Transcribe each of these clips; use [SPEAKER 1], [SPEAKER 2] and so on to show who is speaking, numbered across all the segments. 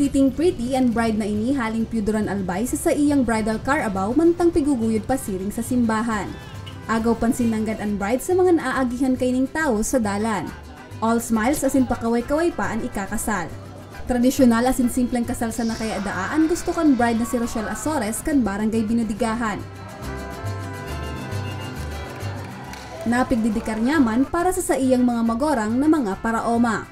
[SPEAKER 1] Sitting pretty and bride na ini haling Piudoran Albay sa iyang bridal car abaw mantang piguguyod pasiring sa simbahan. Agaw pansin nanggad ang bride sa mga naaagihan kayning tao sa dalan. All smiles asin pakaway-kaway pa ang ikakasal. Tradisyonal asin simpleng kasal sa nakayadaan gusto kan bride na si Rochelle Azores kan barangay Binudigahan. Napigdidikar nyaman para sa iyang mga magorang na mga paraoma.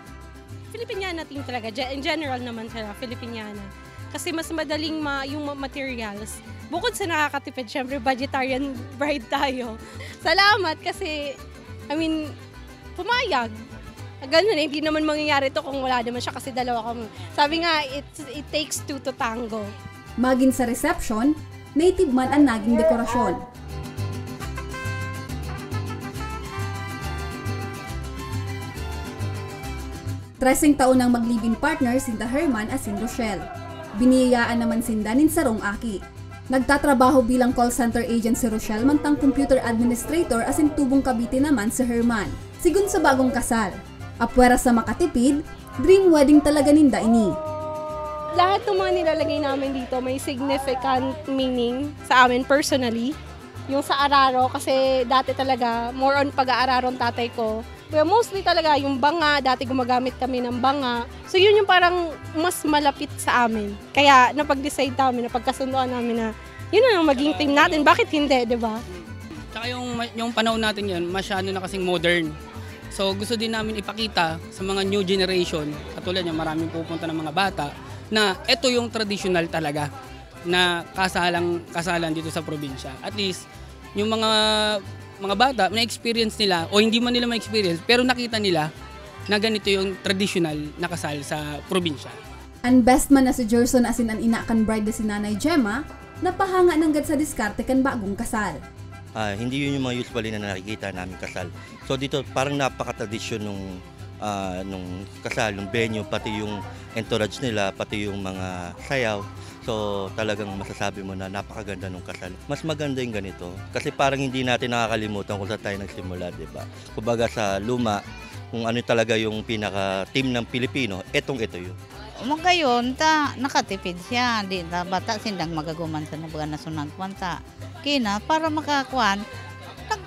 [SPEAKER 2] Filipiniana team talaga, in general naman sila, Filipiniana. Kasi mas madaling yung materials. Bukod sa nakakatipid, syempre budgetarian bride tayo. Salamat kasi, pumayag. Ganun hindi naman mangyayari ito kung wala naman siya kasi dalawa kami. Sabi nga, it takes two to tango.
[SPEAKER 1] Maging sa reception, native man ang naging dekorasyon. Treseng taon ang mag-live-in partner sinda Herman at sin Rochelle. Biniyayaan naman sinda nin sarong aki. Nagtatrabaho bilang call center agent si Rochelle mantang computer administrator asin tubong Cavite naman si Herman. Sigun sa bagong kasal, apwera sa makatipid, dream wedding talaga ninda ini.
[SPEAKER 2] Lahat ng mga nilalagay namin dito may significant meaning sa amin personally. Yung sa araro kasi dati talaga more on pag-aararon tatay ko. Well, mostly talaga yung banga, dati gumagamit kami ng banga. So yun yung parang mas malapit sa amin. Kaya napag-decide namin, napagkasunduan namin na yun ang maging team natin. Bakit hindi, di ba?
[SPEAKER 3] Tsaka yung panahon natin yun, masyado na kasing modern. So gusto din namin ipakita sa mga new generation, katulad niya maraming pupunta ng mga bata, na ito yung traditional talaga na kasalan dito sa probinsya. At least, yung mga bata, na-experience nila, o hindi man nila ma-experience, pero nakita nila na ganito yung traditional na kasal sa probinsya.
[SPEAKER 1] Ang best man na si Gerson asin ang inakan bride na si Nanay Gemma, napahanga nanggad sa diskarte kan bagong kasal.
[SPEAKER 4] Hindi yun yung mga usually na nakikita namin kasal. So dito parang napaka-tradisyon nung kasal, nung venue, pati yung entourage nila, pati yung mga sayaw. So talagang masasabi mo na napakaganda nung kasal. Mas maganda yung ganito kasi parang hindi natin nakakalimutan kung saan tayo nagsimula, di ba? Kumbaga sa luma, kung ano talaga yung pinaka-team ng Pilipino, ito yun.
[SPEAKER 5] Magayon, nakatipid siya. Di na bata sindang magaguman sa nabaga na sunagwan ta. Kina, para makakuan,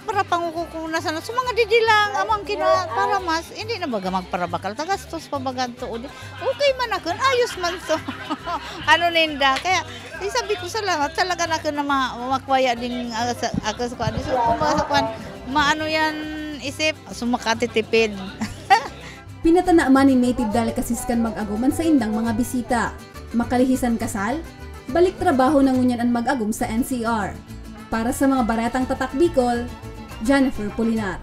[SPEAKER 5] para pangukukuna sa mga didilang amang kina para mas hindi na baga magparabakal tagastos pabagan to okay man ako ayos man to ano ninda kaya sabi ko salamat talaga na ako na makwaya ding ako sa kuan so kumbaga sa kuan maano yan isip sumakatitipid.
[SPEAKER 1] Pinatana man ni native delicacies kan mag-aguman sa indang mga bisita. Makalihisan kasal, balik trabaho na ngunyan ang mag-agum sa NCR. Para sa mga baretang tatak Bicol, Jennifer Polinar.